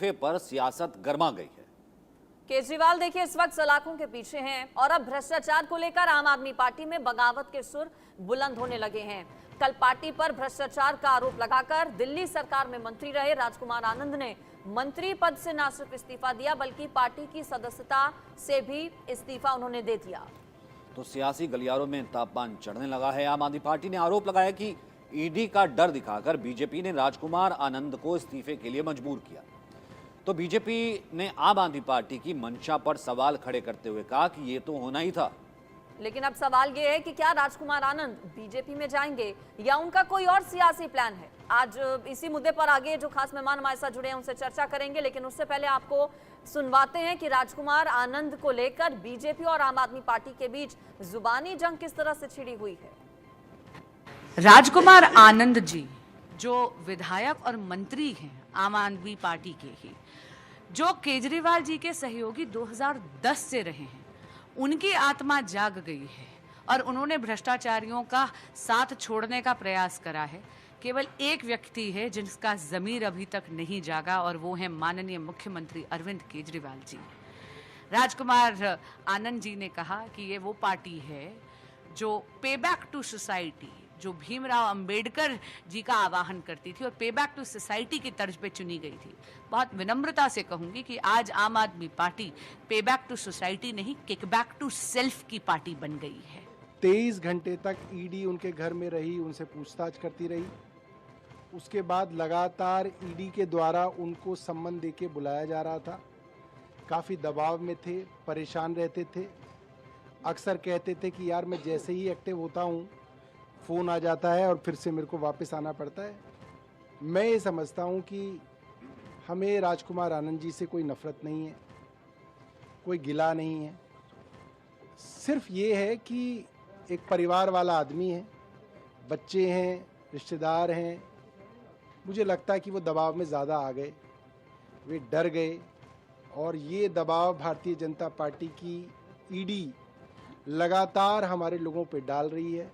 पर सियासत गर्मा गई है। केजरीवाल देखिए इस वक्त सलाखों के पीछे हैं और अब भ्रष्टाचार को लेकर आम आदमी पार्टी में बगावत के सुर बुलंद होने लगे हैं। कल पार्टी पर भ्रष्टाचार का आरोप लगाकर दिल्ली सरकार में मंत्री रहे राजकुमार आनंद ने मंत्री पद से न सिर्फ इस्तीफा दिया बल्कि पार्टी की सदस्यता से भी इस्तीफा उन्होंने दे दिया। तो सियासी गलियारों में तापमान चढ़ने लगा है। आम आदमी पार्टी ने आरोप लगाया कि ईडी का डर दिखाकर बीजेपी ने राजकुमार आनंद को इस्तीफे के लिए मजबूर किया। तो बीजेपी ने आम आदमी पार्टी की मंशा पर सवाल खड़े करते हुए कहा कि ये तो होना ही था। लेकिन अब सवाल ये है कि क्या राजकुमार आनंद बीजेपी में जाएंगे या उनका कोई और सियासी प्लान है। आज इसी मुद्दे पर आगे जो खास मेहमान हमारे साथ जुड़े हैं उनसे चर्चा करेंगे, लेकिन उससे पहले आपको सुनवाते हैं कि राजकुमार आनंद को लेकर बीजेपी और आम आदमी पार्टी के बीच जुबानी जंग किस तरह से छिड़ी हुई है। राजकुमार आनंद जी जो विधायक और मंत्री हैं आम आदमी पार्टी के ही, जो केजरीवाल जी के सहयोगी 2010 से रहे हैं, उनकी आत्मा जाग गई है और उन्होंने भ्रष्टाचारियों का साथ छोड़ने का प्रयास करा है। केवल एक व्यक्ति है जिसका ज़मीर अभी तक नहीं जागा और वो है माननीय मुख्यमंत्री अरविंद केजरीवाल जी। राजकुमार आनंद जी ने कहा कि ये वो पार्टी है जो पे बैक टू सोसाइटी, जो भीमराव अंबेडकर जी का आवाहन करती थी और पे बैक टू सोसाइटी की तर्ज पे चुनी गई थी। बहुत विनम्रता से कहूंगी कि आज आम आदमी पार्टी पे बैक टू सोसाइटी नहीं, किक बैक टू सेल्फ की पार्टी बन गई है। 23 घंटे तक ईडी उनके घर में रही, उनसे पूछताछ करती रही। उसके बाद लगातार ईडी के द्वारा उनको सम्मन देके बुलाया जा रहा था। काफ़ी दबाव में थे, परेशान रहते थे। अक्सर कहते थे कि यार मैं जैसे ही एक्टिव होता हूँ फ़ोन आ जाता है और फिर से मेरे को वापस आना पड़ता है। मैं ये समझता हूँ कि हमें राजकुमार आनंद जी से कोई नफ़रत नहीं है, कोई गिला नहीं है। सिर्फ ये है कि एक परिवार वाला आदमी है, बच्चे हैं, रिश्तेदार हैं। मुझे लगता है कि वो दबाव में ज़्यादा आ गए, वे डर गए और ये दबाव भारतीय जनता पार्टी की ईडी लगातार हमारे लोगों पे डाल रही है।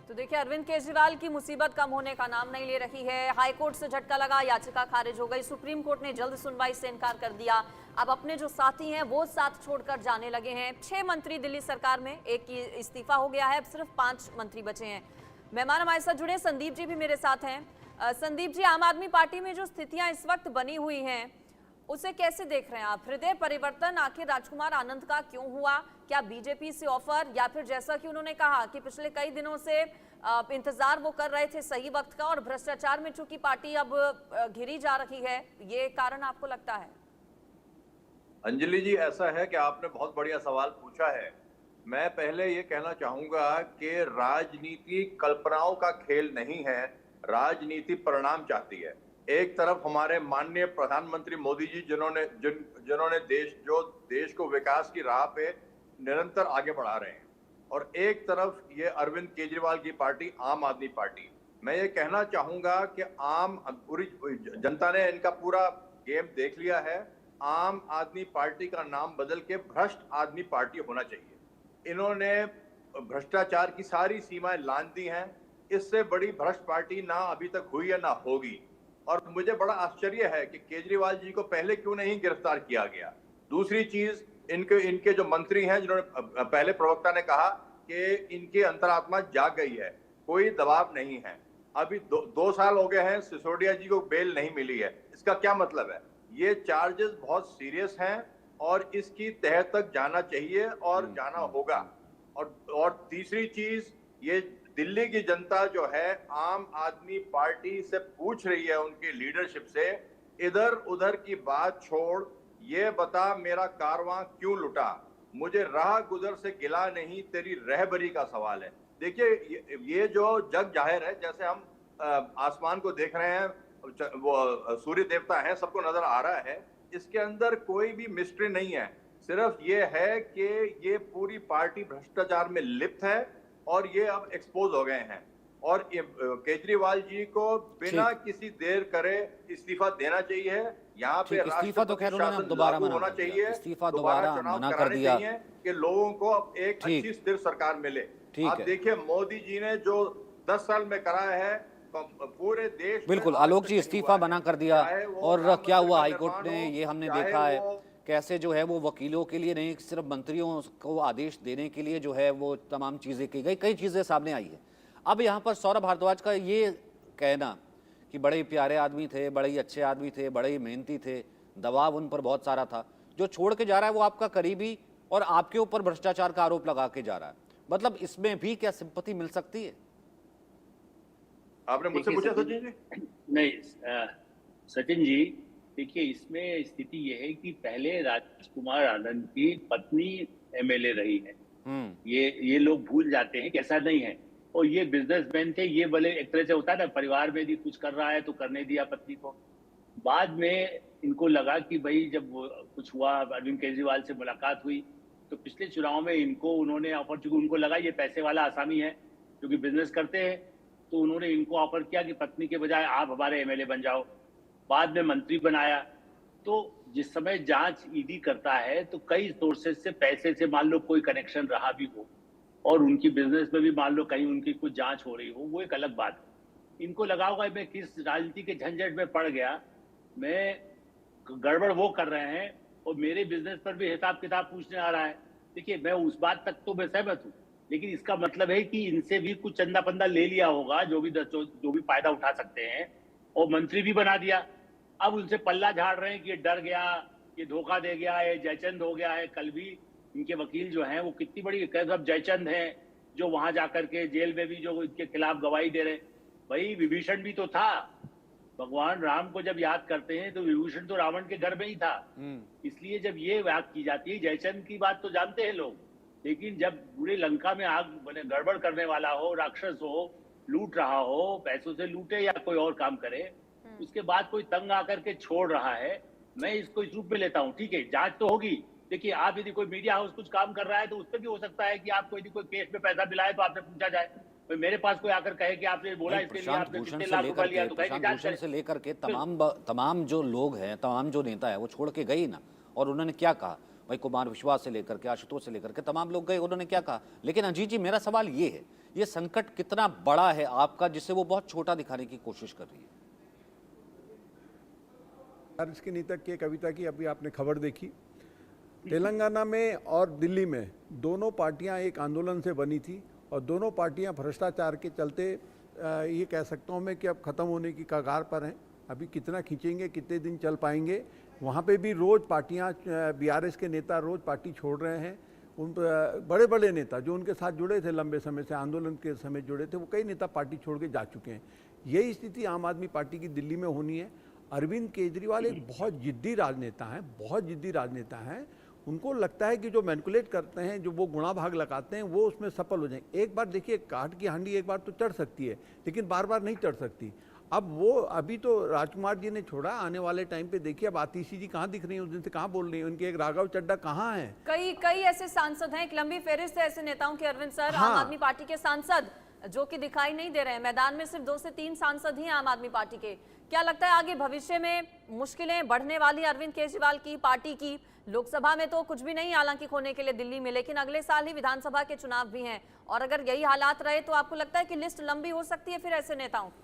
तो देखिए अरविंद केजरीवाल की मुसीबत कम होने का नाम नहीं ले रही है। हाईकोर्ट से झटका लगा, याचिका खारिज हो गई, सुप्रीम कोर्ट ने जल्द सुनवाई से इनकार कर दिया। अब अपने जो साथी हैं वो साथ छोड़कर जाने लगे हैं। 6 मंत्री दिल्ली सरकार में, एक की इस्तीफा हो गया है, अब सिर्फ 5 मंत्री बचे हैं। मेहमान हमारे साथ जुड़े, संदीप जी भी मेरे साथ हैं। संदीप जी, आम आदमी पार्टी में जो स्थितियां इस वक्त बनी हुई हैं उसे कैसे देख रहे हैं आप? हृदय परिवर्तन आखिर राजकुमार आनंद का क्यों हुआ? क्या बीजेपी से ऑफर, या फिर जैसा कि उन्होंने कहा कि पिछले कई दिनों से इंतजार वो कर रहे थे सही वक्त का और भ्रष्टाचार में चूंकि पार्टी अब घिरी जा रही है, ये कारण आपको लगता है? अंजलि जी, ऐसा है कि आपने बहुत बढ़िया सवाल पूछा है। मैं पहले ये कहना चाहूंगा कि राजनीति कल्पनाओं का खेल नहीं है, राजनीति परिणाम चाहती है। एक तरफ हमारे माननीय प्रधानमंत्री मोदी जी जिन्होंने देश को विकास की राह पे निरंतर आगे बढ़ा रहे हैं, और एक तरफ ये अरविंद केजरीवाल की पार्टी आम आदमी पार्टी। मैं ये कहना चाहूंगा कि पूरी जनता ने इनका पूरा गेम देख लिया है। आम आदमी पार्टी का नाम बदल के भ्रष्ट आदमी पार्टी होना चाहिए। इन्होंने भ्रष्टाचार की सारी सीमाएं लांघ दी हैं। इससे बड़ी भ्रष्ट पार्टी ना अभी तक हुई है ना होगी। और मुझे बड़ा आश्चर्य है कि केजरीवाल जी को पहले क्यों नहीं गिरफ्तार किया गया। दूसरी चीज, इनके जो मंत्री हैं, जिन्होंने पहले प्रवक्ता ने कहा कि इनकी अंतरात्मा जाग गई है, कोई दबाव नहीं है। अभी 2 साल हो गए हैं, सिसोदिया जी को बेल नहीं मिली है। इसका क्या मतलब है? ये चार्जेस बहुत सीरियस हैं और इसकी तह तक जाना चाहिए और जाना होगा। और तीसरी चीज, ये दिल्ली की जनता जो है आम आदमी पार्टी से पूछ रही है, उनकी लीडरशिप से, इधर उधर की बात छोड़, ये बता मेरा कारवां क्यों लुटा, मुझे राह गुजर से गिला नहीं, तेरी रहबरी का सवाल है। देखिए, ये जो जग जाहिर है, जैसे हम आसमान को देख रहे हैं, वो सूर्य देवता है, सबको नजर आ रहा है, इसके अंदर कोई भी मिस्ट्री नहीं है। सिर्फ ये है कि ये पूरी पार्टी भ्रष्टाचार में लिप्त है और ये अब एक्सपोज हो गए हैं। और केजरीवाल जी को बिना किसी देर करे इस्तीफा देना चाहिए। यहाँ पे इस्तीफा तो खैर उन्होंने दोबारा मना होना चाहिए, इस्तीफा दोबारा मना कर दिया कि लोगों को अब एक अच्छी स्थिर सरकार मिले। आप देखिए, मोदी जी ने जो 10 साल में कराया है, पूरे देश में बिल्कुल, आज आलोक तक जी नहीं इस्तीफा हुआ है। बना कर दिया। चाहे वो और राम क्या मंदिर हुआ का हाईकोर्ट निर्माण ने, हो, ये हमने चाहे देखा है वो कैसे जो है वो वकीलों के लिए नहीं सिर्फ मंत्रियों को आदेश देने के लिए जो है वो तमाम चीज़ें की गई, कई चीज़ें सामने आई है। अब यहाँ पर सौरभ भारद्वाज का ये कहना कि बड़े ही प्यारे आदमी थे, बड़े ही अच्छे आदमी थे, बड़े ही मेहनती थे, दबाव उन पर बहुत सारा था, जो छोड़ के जा रहा है वो आपका करीबी और आपके ऊपर भ्रष्टाचार का आरोप लगा के जा रहा है, मतलब इसमें भी क्या सिंपैथी मिल सकती है? आपने मुझसे देखिए पूछा सचिन सचिन जी? नहीं सचिन जी, देखिए इसमें स्थिति यह है कि पहले राजकुमार आनंद की पत्नी एमएलए रही है। ये लोग भूल जाते हैं कि ऐसा नहीं है। और ये बिजनेसमैन थे, ये भले एक तरह से होता है ना, परिवार में भी कुछ कर रहा है तो करने दिया पत्नी को। बाद में इनको लगा कि भाई जब कुछ हुआ, अरविंद केजरीवाल से मुलाकात हुई, तो पिछले चुनाव में इनको उन्होंने ऑफर, चूंकि उनको लगा ये पैसे वाला आसामी है क्योंकि बिजनेस करते हैं, तो उन्होंने इनको ऑफर किया कि पत्नी के बजाय आप हमारे एमएलए बन जाओ। बाद में मंत्री बनाया। तो जिस समय जांच ईडी करता है तो कई सोर्सेज से पैसे से मान लो कोई कनेक्शन रहा भी हो और उनकी बिजनेस में भी मान लो कहीं उनकी कुछ जांच हो रही हो, वो एक अलग बात है। इनको लगा होगा मैं किस राजनीति के झंझट में पड़ गया, मैं गड़बड़ वो कर रहे हैं और मेरे बिजनेस पर भी हिसाब किताब पूछने आ रहा है। देखिए मैं उस बात तक तो मैं सहमत हूँ, लेकिन इसका मतलब है कि इनसे भी कुछ चंदा पंदा ले लिया होगा, जो भी फायदा उठा सकते हैं, और मंत्री भी बना दिया। अब उनसे पल्ला झाड़ रहे हैं कि ये डर गया, ये धोखा दे गया, ये जयचंद हो गया है। कल भी इनके वकील जो हैं वो कितनी बड़ी अब जयचंद हैं जो वहां जाकर के जेल में भी जो इनके खिलाफ गवाही दे रहे। भाई विभीषण भी तो था, भगवान राम को जब याद करते हैं तो विभीषण तो रावण के घर में ही था। इसलिए जब ये बात की जाती है, जयचंद की बात तो जानते हैं लोग, लेकिन जब पूरे लंका में आग गड़बड़ करने वाला हो, राक्षस हो, लूट रहा हो, पैसों से लूटे या कोई और काम करे, उसके बाद कोई तंग आकर के छोड़ रहा है, मैं इसको इस रूप में लेता हूँ। ठीक है, जांच तो होगी। देखिए आप यदि कोई मीडिया हाउस कुछ काम कर रहा है तो उस पर भी हो सकता है कि आपको यदि कोई केस में पैसा मिला है तो आपसे पूछा जाए। तो मेरे पास कोई आकर कहे कि आपने बोला इसके लिए आपने कितने लाख रुपए लिया, तो कहे कि जांच करें। से लेकर के तमाम जो लोग हैं, तमाम जो नेता है वो छोड़ के गए ना, और उन्होंने क्या कहा, भाई कुमार विश्वास से लेकर के आशुतोष से लेकर के तमाम लोग गए, उन्होंने क्या कहा। लेकिन अजीत जी मेरा सवाल ये है, ये संकट कितना बड़ा है आपका जिससे वो बहुत छोटा दिखाने की कोशिश कर रही है? इसकी नीतक की कविता की अभी आपने खबर देखी, तेलंगाना में और दिल्ली में दोनों पार्टियां एक आंदोलन से बनी थी और दोनों पार्टियां भ्रष्टाचार के चलते ये कह सकता हूं मैं कि अब ख़त्म होने की कगार पर हैं। अभी कितना खींचेंगे, कितने दिन चल पाएंगे। वहाँ पे भी रोज़ पार्टियां, बीआरएस के नेता रोज़ पार्टी छोड़ रहे हैं। उन बड़े बड़े नेता जो उनके साथ जुड़े थे, लंबे समय से आंदोलन के समय जुड़े थे, वो कई नेता पार्टी छोड़ के जा चुके हैं। यही स्थिति आम आदमी पार्टी की दिल्ली में होनी है। अरविंद केजरीवाल एक बहुत जिद्दी राजनेता हैं, बहुत जिद्दी राजनेता हैं। उनको लगता है कि जो मैनिपुलेट करते हैं, जो वो गुणा भाग लगाते हैं, वो उसमें सफल हो जाएंगे। एक बार देखिए, काठ की हांडी एक बार तो चढ़ सकती है लेकिन बार बार नहीं चढ़ सकती। अब वो अभी तो राजकुमार जी ने छोड़ा, आने वाले टाइम पे देखिए अब आतिशी जी कहाँ दिख रही हैं, उस दिन से कहाँ बोल रही हैं, उनके एक राघव चड्डा कहाँ हैं। कई ऐसे सांसद हैं, एक लंबी फेहरिस्त है ऐसे नेताओं के अरविंद सर। हाँ। आम आदमी पार्टी के सांसद जो कि दिखाई नहीं दे रहे हैं मैदान में, सिर्फ 2 से 3 सांसद ही हैं आम आदमी पार्टी के। क्या लगता है आगे भविष्य में मुश्किलें बढ़ने वाली अरविंद केजरीवाल की पार्टी की? लोकसभा में तो कुछ भी नहीं हालांकि खोने के लिए दिल्ली में, लेकिन अगले साल ही विधानसभा के चुनाव भी हैं, और अगर यही हालात रहे तो आपको लगता है कि लिस्ट लंबी हो सकती है फिर ऐसे नेताओं की?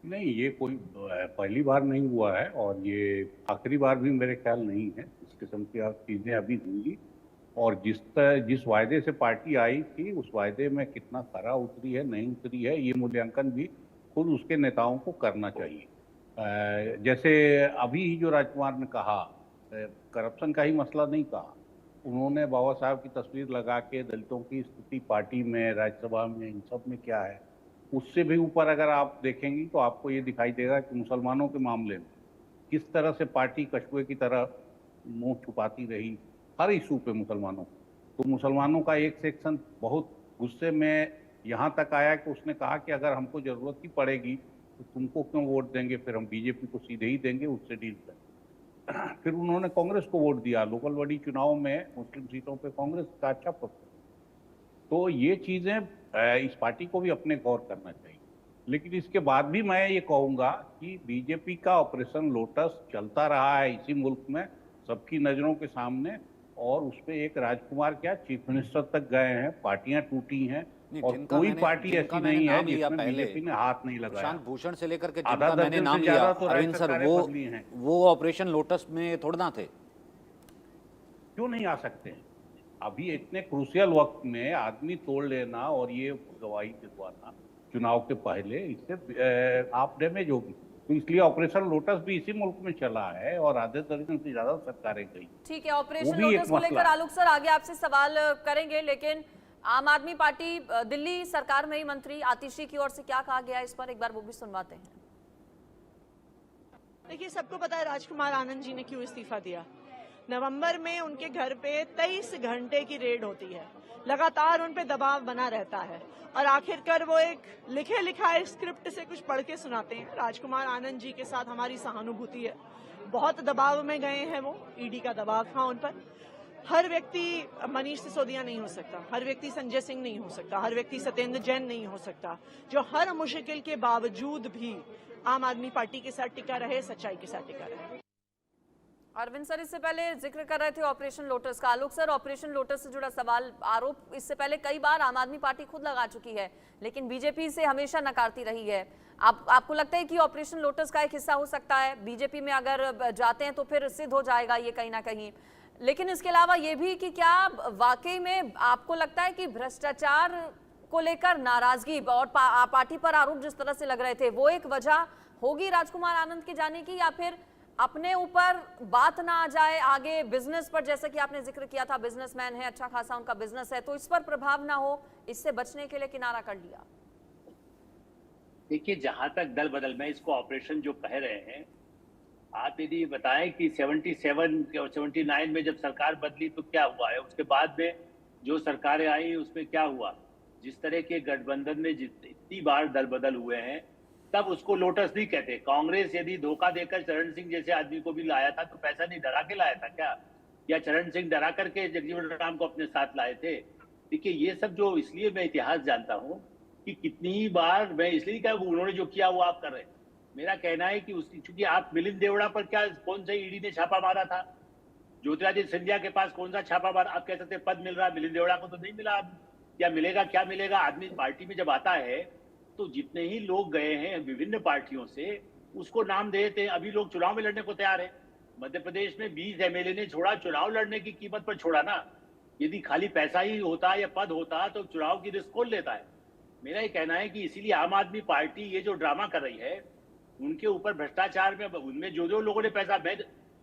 नहीं, ये कोई पहली बार नहीं हुआ है और ये आखिरी बार भी मेरे ख्याल नहीं है। इस किस्म की चीज़ें अभी होंगी और जिस वायदे से पार्टी आई थी उस वायदे में कितना खरा उतरी है, नहीं उतरी है, ये मूल्यांकन भी खुद उसके नेताओं को करना चाहिए। जैसे अभी जो राजकुमार ने कहा, करप्शन का ही मसला नहीं कहा, उन्होंने बाबा साहब की तस्वीर लगा के दलितों की स्थिति पार्टी में, राज्यसभा में, इन सब में क्या है, उससे भी ऊपर अगर आप देखेंगी तो आपको ये दिखाई देगा कि मुसलमानों के मामले में किस तरह से पार्टी कछुए की तरह मुंह छुपाती रही हर इशू पे मुसलमानों को। तो मुसलमानों का एक सेक्शन बहुत गुस्से में यहाँ तक आया कि उसने कहा कि अगर हमको ज़रूरत ही पड़ेगी तो तुमको क्यों वोट देंगे, फिर हम बीजेपी को सीधे ही देंगे, उससे डील करें। फिर उन्होंने कांग्रेस को वोट दिया। लोकल बॉडी चुनाव में मुस्लिम सीटों पे कांग्रेस का अच्छा परफॉर्मेंस। तो ये चीज़ें इस पार्टी को भी अपने गौर करना चाहिए। लेकिन इसके बाद भी मैं ये कहूँगा कि बीजेपी का ऑपरेशन लोटस चलता रहा है इसी मुल्क में सबकी नज़रों के सामने, और उस पर एक राजकुमार क्या चीफ मिनिस्टर तक गए हैं, पार्टियां टूटी हैं, नहीं, और जिनका कोई मैंने- पार्टी जिनका ऐसी मैंने नहीं है नाम लिया जिसमें पहले, बीजेपी ने हाथ नहीं लगाया। प्रशांत भूषण से लेकर के आधा जिनका मैंने दर्जन नाम से लिया, ज्यादा तो अरविंद सर, सरकारें बदली हैं। वो ऑपरेशन लोटस में थोड़ा ना थे। क्यों नहीं आ सकते हैं? अभी इतने क्रूशियल वक्त में आदमी तोड़ लेना और ये गवाही दिलवाना चुनाव के पहले, इससे आप डैमेज होगी। तो इसलिए ऑपरेशन लोटस भी इसी मुल्क में चला है और आधे दर्जन से ज्यादा सरकारें गई। ठीक है, वो ऑपरेशन भी एक लोटस को मसला लेकर है। आलोक सर आगे आपसे सवाल करेंगे, लेकिन आम आदमी पार्टी दिल्ली सरकार में ही मंत्री आतिशी की ओर से क्या कहा गया है इस पर एक बार वो भी सुनवाते हैं। देखिए, सबको पता है राजकुमार आनंद जी ने क्यों इस्तीफा दिया। नवंबर में उनके घर पे 23 घंटे की रेड होती है, लगातार उन पे दबाव बना रहता है और आखिरकार वो एक लिखे लिखाए स्क्रिप्ट से कुछ पढ़ के सुनाते हैं। राजकुमार आनंद जी के साथ हमारी सहानुभूति है, बहुत दबाव में गए हैं वो, ईडी का दबाव था उन पर। हर व्यक्ति मनीष सिसोदिया नहीं हो सकता, हर व्यक्ति संजय सिंह नहीं हो सकता, हर व्यक्ति सत्येंद्र जैन नहीं हो सकता, जो हर मुश्किल के बावजूद भी आम आदमी पार्टी के साथ टिका रहे, सच्चाई के साथ टिका रहे। अरविंद सर, इससे पहले जिक्र कर रहे थे ऑपरेशन लोटस का। आलोक सर, ऑपरेशन लोटस से जुड़ा सवाल, आरोप इससे पहले कई बार आम आदमी पार्टी खुद लगा चुकी है, लेकिन बीजेपी से हमेशा नकारती रही है। आपको लगता है कि ऑपरेशन लोटस का एक हिस्सा हो सकता है? बीजेपी में अगर जाते हैं तो फिर सिद्ध हो जाएगा ये कहीं ना कहीं। लेकिन इसके अलावा ये भी कि क्या वाकई में आपको लगता है कि भ्रष्टाचार को लेकर नाराजगी और पार्टी पर आरोप जिस तरह से लग रहे थे वो एक वजह होगी राजकुमार आनंद के जाने की, या फिर अपने ऊपर बात ना आ जाए आगे बिजनेस पर, जैसा कि आपने जिक्र किया था, बिजनेसमैन है, अच्छा खासा उनका बिजनेस है, तो इस पर प्रभाव ना हो, इससे बचने के लिए किनारा कर लिया? देखिए, जहां तक दल बदल में इसको ऑपरेशन जो कह रहे हैं, आप यदि बताएं कि 77 और 79 में जब सरकार बदली तो क्या हुआ है, उसके बाद में जो सरकारें आई उसमें क्या हुआ, जिस तरह के गठबंधन में इतनी बार दल बदल हुए हैं, तब उसको लोटस नहीं कहते। कांग्रेस यदि धोखा देकर चरण सिंह जैसे आदमी को भी लाया था तो पैसा नहीं डरा के लाया था क्या, या चरण सिंह डरा करके जगजीवन राम को अपने साथ लाए थे? देखिए, ये सब जो, इसलिए मैं इतिहास जानता हूँ कि कितनी ही बार, मैं इसलिए कहा उन्होंने जो किया वो आप कर रहे हैं। मेरा कहना है कि उसकी, चूंकि आप मिलिंद देवड़ा पर क्या, कौन सा ईडी ने छापा मारा था? ज्योतिरादित्य सिंधिया के पास कौन सा छापा मारा? आप कह सकते पद मिल रहा, मिलिंद देवड़ा को तो नहीं मिला। क्या मिलेगा, क्या मिलेगा? आदमी पार्टी में जब आता है तो जितने ही लोग गए हैं विभिन्न पार्टियों से, उसको नाम दे देते हैं। अभी लोग चुनाव में लड़ने को तैयार है। मध्य प्रदेश में 20 एमएलए ने छोड़ा, चुनाव लड़ने की कीमत पर छोड़ा ना। यदि खाली पैसा ही होता या पद होता तो चुनाव की रिस्क कौन लेता है? मेरा ये कहना है कि इसीलिए आम आदमी पार्टी ये जो ड्रामा कर रही है, उनके ऊपर भ्रष्टाचार में, उनमें जो जो लोगों ने पैसा, मैं,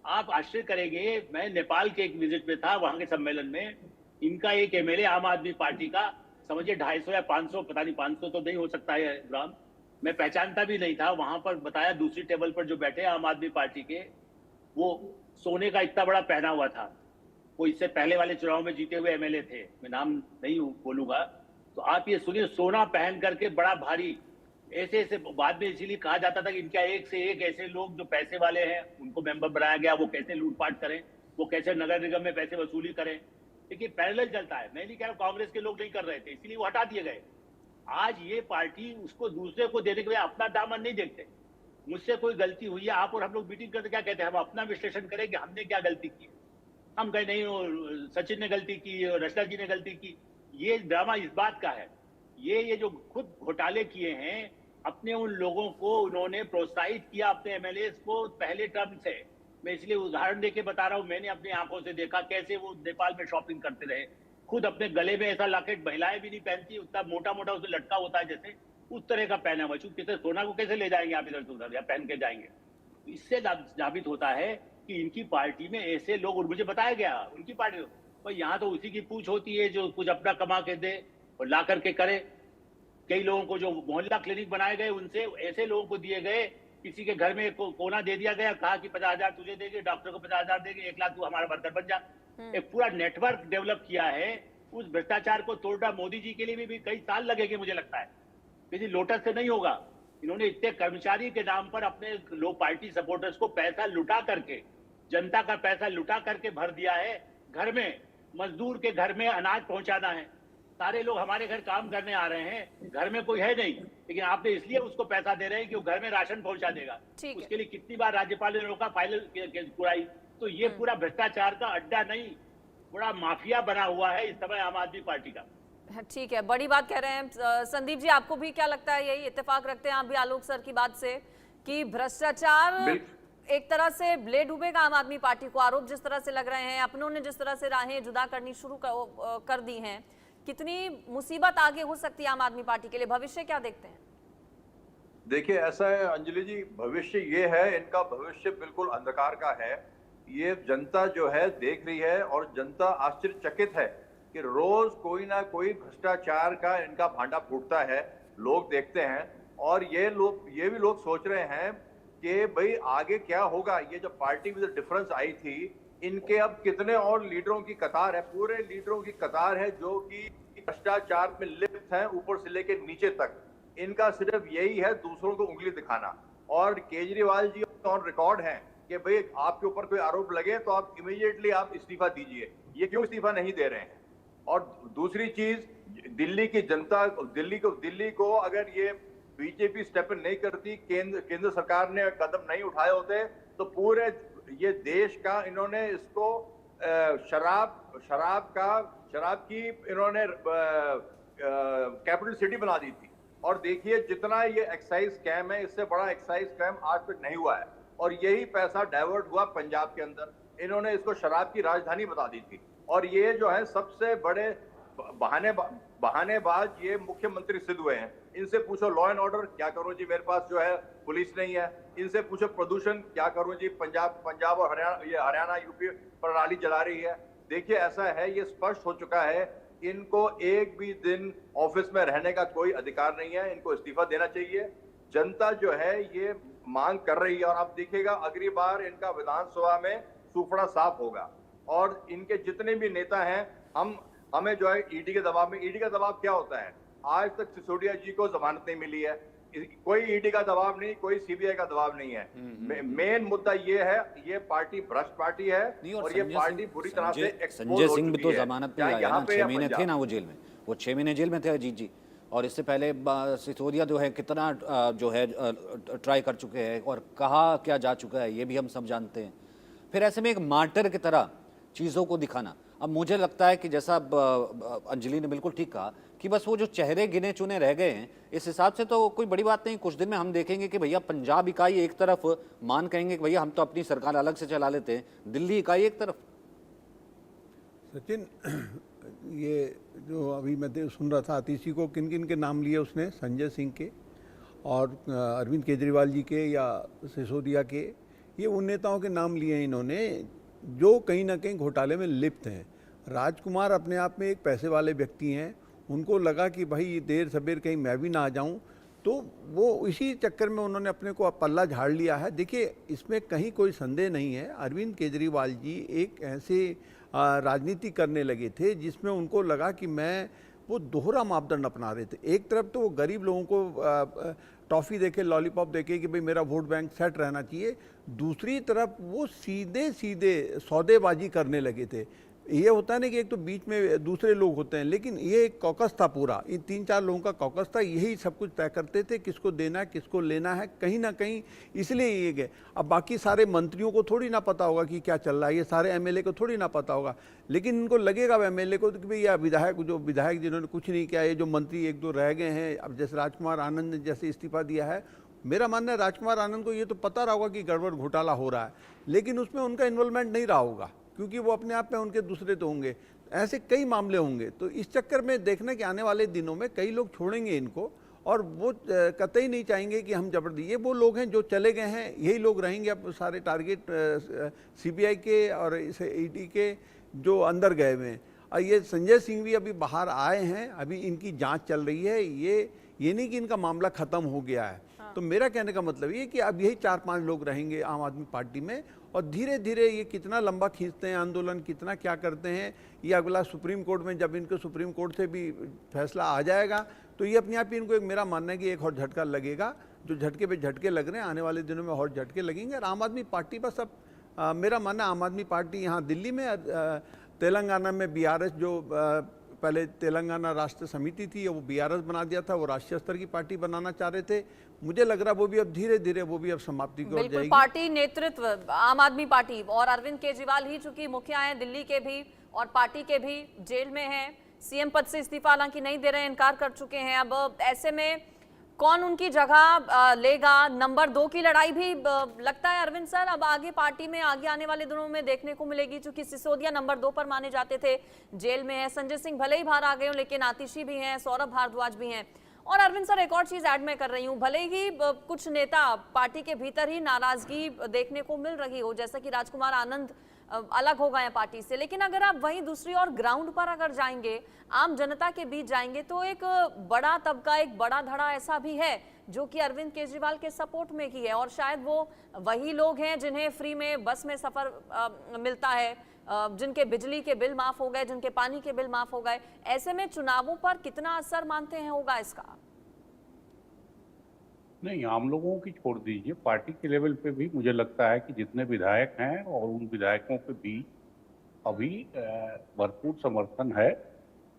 आप आश्चर्य करेंगे, मैं नेपाल के एक विजिट में था, वहां के सम्मेलन में इनका एक एमएलए आम आदमी पार्टी का, समझिए 250 या 500, पता नहीं 500 तो नहीं हो सकता है ग्राम, मैं पहचानता भी नहीं था। वहां पर बताया, दूसरी टेबल पर जो बैठे आम आदमी पार्टी के, वो सोने का इतना बड़ा पहना हुआ था। वो इससे पहले वाले चुनाव में जीते हुए एमएलए थे, मैं नाम नहीं बोलूंगा। तो आप ये सुनिए, सोना पहन करके बड़ा भारी, ऐसे ऐसे, बाद में इसीलिए कहा जाता था कि इनका एक से एक ऐसे लोग जो पैसे वाले हैं उनको मेंबर बनाया गया, वो कैसे लूटपाट करें, वो कैसे नगर निगम में पैसे वसूली करें। देखिए, पैरेलल चलता है। मैं नहीं कह रहा कांग्रेस के लोग नहीं कर रहे थे, इसीलिए वो हटा दिए गए। आज ये पार्टी उसको दूसरे को देने के लिए अपना दामन नहीं देखते। मुझसे कोई गलती हुई है, आप और हम लोग मीटिंग करते क्या कहते हैं, हम अपना विश्लेषण करें कि हमने क्या गलती की। हम कहे नहीं, सचिन ने गलती की, रचना जी ने गलती की। ये ड्रामा इस बात का है, ये जो खुद घोटाले किए हैं, अपने उन लोगों को उन्होंने प्रोत्साहित किया, अपने एमएलए को पहले टर्म से। मैं इसलिए उदाहरण देके बता रहा हूं, मैंने अपनी आंखों से देखा कैसे वो नेपाल में शॉपिंग करते रहे। खुद अपने गले में ऐसा लॉकेट महिलाएं भी नहीं पहनती, उतना मोटा मोटा उसमें लटका होता है जैसे, उस तरह का पहना हुआ। किसी सोना को कैसे ले जाएंगे आप इधर से उधर, या पहन के जाएंगे? इससे साबित होता है कि इनकी पार्टी में ऐसे लोग, और मुझे बताया गया उनकी पार्टी, भाई यहाँ तो उसी की पूछ होती है जो कुछ अपना कमा के दे और ला करके करे। कई लोगों को जो मोहल्ला क्लिनिक बनाए गए, उनसे ऐसे लोगों को दिए गए, किसी के घर में कोना दे दिया गया, कहा कि 50,000 तुझे देंगे, डॉक्टर को 50,000 देंगे, 1 लाख तू हमारा वर्कर बन जा। एक पूरा नेटवर्क डेवलप किया है। उस भ्रष्टाचार को तोड़ना मोदी जी के लिए भी कई साल लगेंगे मुझे लगता है, किसी लोटस से नहीं होगा। इन्होंने इतने कर्मचारी के नाम पर अपने लोग पार्टी सपोर्टर्स को पैसा लुटा करके, जनता का पैसा लुटा करके भर दिया है। घर में मजदूर के घर में अनाज पहुंचाना है, सारे लोग हमारे घर काम करने आ रहे हैं, घर में कोई है नहीं, लेकिन आपने इसलिए उसको पैसा दे रहे हैं कि वो घर में राशन पहुंचा देगा। उसके लिए कितनी बार राज्यपाल ने रोका, फाइल पुराई। तो ये पूरा भ्रष्टाचार का अड्डा नहीं, बड़ा माफिया बना हुआ है इस समय आम आदमी पार्टी का। ठीक है, बड़ी बात कह रहे हैं। संदीप जी, आपको भी क्या लगता है, यही इत्तेफाक रखते हैं आप भी आलोक सर की बात से कि भ्रष्टाचार एक तरह से ब्लेड डूबेगा आम आदमी पार्टी को? आरोप जिस तरह से लग रहे हैं, अपनों ने जिस तरह से राहें जुदा करनी शुरू कर दी हैं, कितनी मुसीबत आगे हो सकती है आम आदमी पार्टी के लिए? भविष्य क्या देखते हैं? देखिए, ऐसा है अंजलि जी, भविष्य ये है, इनका भविष्य बिल्कुल अंधकार का है। ये जनता जो है देख रही है और जनता आश्चर्यचकित है कि रोज कोई ना कोई भ्रष्टाचार का इनका भांडा फूटता है, लोग देखते हैं। और ये भी लोग सोच रहे हैं कि भाई आगे क्या होगा। ये जो पार्टी विद डिफरेंस आई थी, इनके अब कितने और लीडरों की कतार है, पूरे लीडरों की कतार है जो कि भ्रष्टाचार में लिप्त हैं, ऊपर से लेकर नीचे तक। इनका सिर्फ यही है दूसरों को उंगली दिखाना। और केजरीवाल जी ऑन रिकॉर्ड हैं कि भाई आपके ऊपर कोई आरोप लगे तो आप इमीडिएटली आप इस्तीफा दीजिए। ये क्यों इस्तीफा नहीं दे रहे हैं? और दूसरी चीज, दिल्ली की जनता, दिल्ली को अगर ये बीजेपी स्टेप इन नहीं करती, केंद्र सरकार ने कदम नहीं उठाए होते, तो पूरे ये देश का इन्होंने इसको शराब की इन्होंने कैपिटल सिटी बना दी थी। और देखिए जितना ये एक्साइज स्कैम है, इससे बड़ा एक्साइज स्कैम आज तक नहीं हुआ है। और यही पैसा डाइवर्ट हुआ पंजाब के अंदर, इन्होंने इसको शराब की राजधानी बता दी थी। और ये जो है सबसे बड़े बहानेबाज ये मुख्यमंत्री सिद्ध हुए हैं। इनसे पूछो लॉ एंड ऑर्डर, क्या करूं जी, मेरे पास जो है पुलिस नहीं है। इनसे पूछो प्रदूषण, क्या करूं जी, पंजाब और हरियाणा यूपी प्रणाली जला रही है। देखिए ऐसा है, ये स्पष्ट हो चुका है, इनको एक भी दिन ऑफिस में रहने का कोई अधिकार नहीं है। इनको इस्तीफा देना चाहिए। जनता जो है ये मांग कर रही है। और आप देखिएगा अगली बार इनका विधानसभा में सूफड़ा साफ होगा। और इनके जितने भी नेता हैं, हमें जो है ईडी के दबाव में, ईडी का दबाव क्या होता है? आज तक सिसोदिया जी को जमानत नहीं मिली है, कोई ईडी का दबाव नहीं, कोई सीबीआई का दबाव नहीं है। मेन मुद्दा ये है, ये पार्टी भ्रष्ट पार्टी है और ये पार्टी बुरी तरह से एक्सपोज हो चुकी है। संजय सिंह भी तो जमानत पे आया ना, 6 महीने थे ना वो जेल में, वो 6 महीने जेल में थे अजीत जी। और इससे पहले सिसोदिया जो है कितना जो है ट्राई कर चुके हैं और कहा क्या जा चुका है, ये भी हम सब जानते हैं। फिर ऐसे में एक मार्टर की तरह चीज़ों को दिखाना, अब मुझे लगता है कि जैसा अंजलि ने बिल्कुल ठीक कहा कि बस वो जो चेहरे गिने चुने रह गए हैं, इस हिसाब से तो कोई बड़ी बात नहीं। कुछ दिन में हम देखेंगे कि भैया पंजाब इकाई एक तरफ मान कहेंगे कि भैया हम तो अपनी सरकार अलग से चला लेते हैं, दिल्ली इकाई एक तरफ। सचिन, ये जो अभी मैं सुन रहा था आतिशी को किन किन के नाम लिए उसने, संजय सिंह के और अरविंद केजरीवाल जी के या सिसोदिया के, ये उन नेताओं के नाम लिए हैं इन्होंने जो कहीं ना कहीं घोटाले में लिप्त हैं। राजकुमार अपने आप में एक पैसे वाले व्यक्ति हैं, उनको लगा कि भाई देर सबेर कहीं मैं भी ना आ जाऊं, तो वो इसी चक्कर में उन्होंने अपने को पल्ला झाड़ लिया है। देखिए इसमें कहीं कोई संदेह नहीं है, अरविंद केजरीवाल जी एक ऐसे राजनीति करने लगे थे जिसमें उनको लगा कि वो दोहरा मापदंड अपना रहे थे। एक तरफ तो वो गरीब लोगों को टॉफ़ी देके, लॉलीपॉप देके कि भाई मेरा वोट बैंक सेट रहना चाहिए, दूसरी तरफ वो सीधे सीधे सौदेबाजी करने लगे थे। ये होता है ना कि एक तो बीच में दूसरे लोग होते हैं, लेकिन ये एक कॉकस था पूरा, इन 3-4 लोगों का कॉकस था, यही सब कुछ तय करते थे किसको देना है किसको लेना है, कहीं ना कहीं इसलिए ये गए। अब बाकी सारे मंत्रियों को थोड़ी ना पता होगा कि क्या चल रहा है, ये सारे एमएलए को थोड़ी ना पता होगा, लेकिन इनको लगेगा एमएलए को कि भाई यह विधायक जिन्होंने कुछ नहीं किया, ये जो मंत्री 1-2 रह गए हैं, अब जैसे राजकुमार आनंद ने जैसे इस्तीफा दिया है, मेरा मानना है राजकुमार आनंद को ये तो पता रहा होगा कि गड़बड़ घोटाला हो रहा है, लेकिन उसमें उनका इन्वॉल्वमेंट नहीं रहा होगा क्योंकि वो अपने आप में उनके दूसरे तो होंगे। ऐसे कई मामले होंगे, तो इस चक्कर में देखना कि आने वाले दिनों में कई लोग छोड़ेंगे इनको और वो कतई नहीं चाहेंगे कि हम जबरदस्ती, ये वो लोग हैं जो चले गए हैं, यही लोग रहेंगे। अब सारे टारगेट सीबीआई के और इसे ईडी के जो अंदर गए हुए हैं, और ये संजय सिंह भी अभी बाहर आए हैं, अभी इनकी जांच चल रही है। ये नहीं कि इनका मामला खत्म हो गया है। तो मेरा कहने का मतलब ये कि अब यही 4-5 लोग रहेंगे आम आदमी पार्टी में, और धीरे धीरे ये कितना लंबा खींचते हैं आंदोलन, कितना क्या करते हैं, ये अगला सुप्रीम कोर्ट में, जब इनको सुप्रीम कोर्ट से भी फैसला आ जाएगा तो ये अपने आप ही इनको मेरा मानना है कि एक और झटका लगेगा। जो झटके पे झटके लग रहे हैं, आने वाले दिनों में और झटके लगेंगे। और आम आदमी पार्टी बस अब मेरा मानना है आम आदमी पार्टी यहाँ दिल्ली में, तेलंगाना में बीआरएस, जो पहले तेलंगाना राष्ट्र समिति थी वो बीआरएस बना दिया था, वो राष्ट्रीय स्तर की पार्टी बनाना चाह रहे थे। मुझे लग रहा वो भी अब धीरे धीरे वो भी अब समाप्ति की ओर जाएगी। पार्टी नेतृत्व आम आदमी पार्टी और अरविंद केजरीवाल ही चूंकि मुखिया हैं, दिल्ली के भी और पार्टी के भी जेल में हैं, सीएम पद से इस्तीफा हालांकि नहीं दे रहे हैं, इनकार कर चुके हैं। अब ऐसे में कौन उनकी जगह लेगा? नंबर 2 की लड़ाई भी लगता है अरविंद सर अब आगे पार्टी में आगे आने वाले दिनों में देखने को मिलेगी, क्योंकि सिसोदिया नंबर 2 पर माने जाते थे, जेल में है। संजय सिंह भले ही बाहर आ गए हो, लेकिन आतिशी भी हैं, सौरभ भारद्वाज भी हैं। और अरविंद सर एक और चीज ऐड में कर रही हूँ, भले ही कुछ नेता पार्टी के भीतर ही नाराजगी देखने को मिल रही हो, जैसा कि राजकुमार आनंद अलग हो गए हैं पार्टी से, लेकिन अगर आप वहीं दूसरी ओर ग्राउंड पर अगर जाएंगे, आम जनता के बीच जाएंगे, तो एक बड़ा तबका, एक बड़ा धड़ा ऐसा भी है जो कि अरविंद केजरीवाल के सपोर्ट में ही है। और शायद वो वही लोग हैं जिन्हें फ्री में बस में सफर मिलता है, जिनके बिजली के बिल माफ हो गए, जिनके पानी के बिल माफ हो गए। ऐसे में चुनावों पर कितना असर मानते हैं होगा इसका? नहीं, आम लोगों की छोड़ दीजिए, पार्टी के लेवल पे भी मुझे लगता है कि जितने विधायक हैं और उन विधायकों के बीच अभी भरपूर समर्थन है।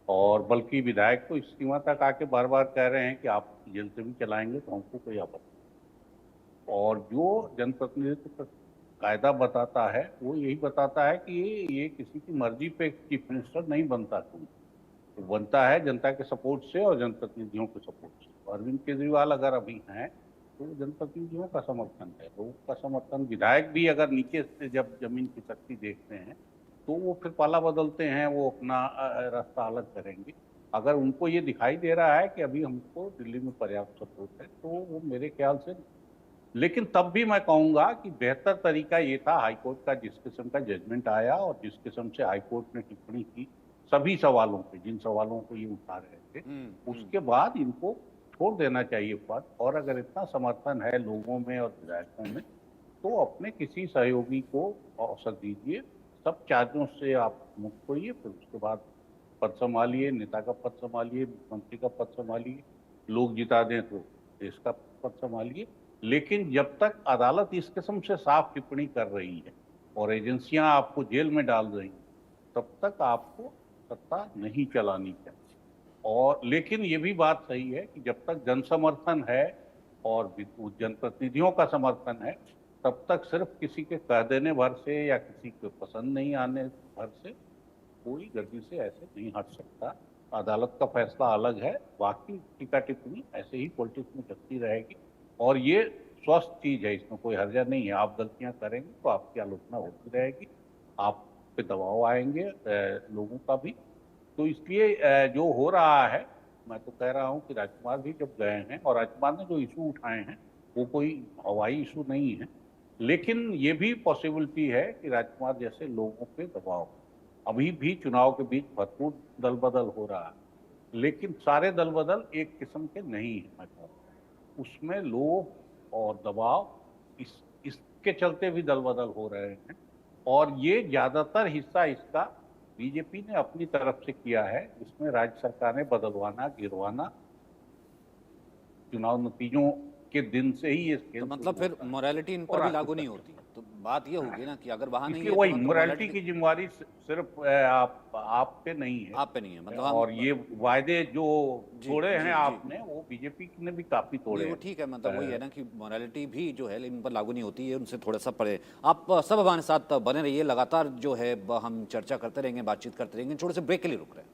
और बल्कि विधायक तो इस सीमा तक आके बार बार कह रहे हैं कि आप जेल से भी चलाएंगे तो हमको कोई आपत्ति। और जो जनप्रतिनिधित्व का कायदा बताता है वो यही बताता है कि ये किसी की मर्जी पे चीफ मिनिस्टर नहीं बनता, तो बनता है जनता के सपोर्ट से और जनप्रतिनिधियों के सपोर्ट से। अरविंद केजरीवाल अगर अभी हैं तो जनप्रतिनिधियों का समर्थन है, लोगों का समर्थन। विधायक भी अगर नीचे से जब जमीन की शक्ति देखते हैं तो वो फिर पाला बदलते हैं, वो अपना रास्ता अलग करेंगे। अगर उनको ये दिखाई दे रहा है कि अभी हमको दिल्ली में पर्याप्त सपोर्ट है तो वो मेरे ख्याल से, लेकिन तब भी मैं कहूँगा कि बेहतर तरीका ये था हाईकोर्ट का जिस किस्म का जजमेंट आया और जिस किस्म से हाईकोर्ट ने टिप्पणी की सभी सवालों पे, जिन सवालों को ये उठा रहे थे, उसके बाद इनको छोड़ देना चाहिए पद। और अगर इतना समर्थन है लोगों में और विधायकों में तो अपने किसी सहयोगी को अवसर दीजिए, सब चार्जों से आप मुक्त होइए, फिर उसके बाद पद संभालिए, नेता का पद संभालिए, मुख्यमंत्री का पद संभालिए, लोग जिता दें तो देश का पद संभालिए। लेकिन जब तक अदालत इस किस्म से साफ टिप्पणी कर रही है और एजेंसियां आपको जेल में डाल रही हैं, तब तक आपको सत्ता नहीं चलानी चाहिए। और लेकिन ये भी बात सही है कि जब तक जन समर्थन है और जनप्रतिनिधियों का समर्थन है, तब तक सिर्फ किसी के कह देने भर से या किसी को पसंद नहीं आने भर से कोई गद्दी से ऐसे नहीं हट सकता। अदालत का फैसला अलग है, बाकी टीका टिप्पणी ऐसे ही पॉलिटिक्स में चलती रहेगी और ये स्वस्थ चीज है, इसमें कोई हर्जा नहीं है। आप गलतियां करेंगे तो आपकी आलोचना होती रहेगी, आप पे दबाव आएंगे लोगों का भी। तो इसलिए जो हो रहा है, मैं तो कह रहा हूँ कि राजकुमार भी जब गए हैं और राजकुमार ने जो इशू उठाए हैं वो कोई हवाई इशू नहीं है, लेकिन ये भी पॉसिबिलिटी है कि राजकुमार जैसे लोगों पे दबाव, अभी भी चुनाव के बीच भरपूर दल बदल हो रहा है, लेकिन सारे दल बदल एक किस्म के नहीं है। मैं कहूँ उसमें लोभ और दबाव इसके चलते भी दल बदल हो रहे हैं और ये ज्यादातर हिस्सा इसका बीजेपी ने अपनी तरफ से किया है, जिसमें राज्य सरकार ने बदलवाना, गिरवाना, चुनाव नतीजों के दिन से ही ये तो मतलब फिर मोरालिटी इन पर भी लागू नहीं होती। तो बात ये होगी ना कि अगर वहां नहीं है वही तो मोरालिटी की जिम्मेवारी सिर्फ आप पे नहीं है, आप पे नहीं है, मतलब और ये वायदे जो तोड़े हैं आपने वो बीजेपी ने भी काफी तोड़े वो ठीक है, मतलब वही है ना कि मोरालिटी भी जो है इन पर लागू नहीं होती है, उनसे थोड़ा सा परे। आप सब हमारे साथ बने रहिए, लगातार जो है हम चर्चा करते रहेंगे, बातचीत करते रहेंगे। छोटे से ब्रेक के लिए रुक रहे हैं।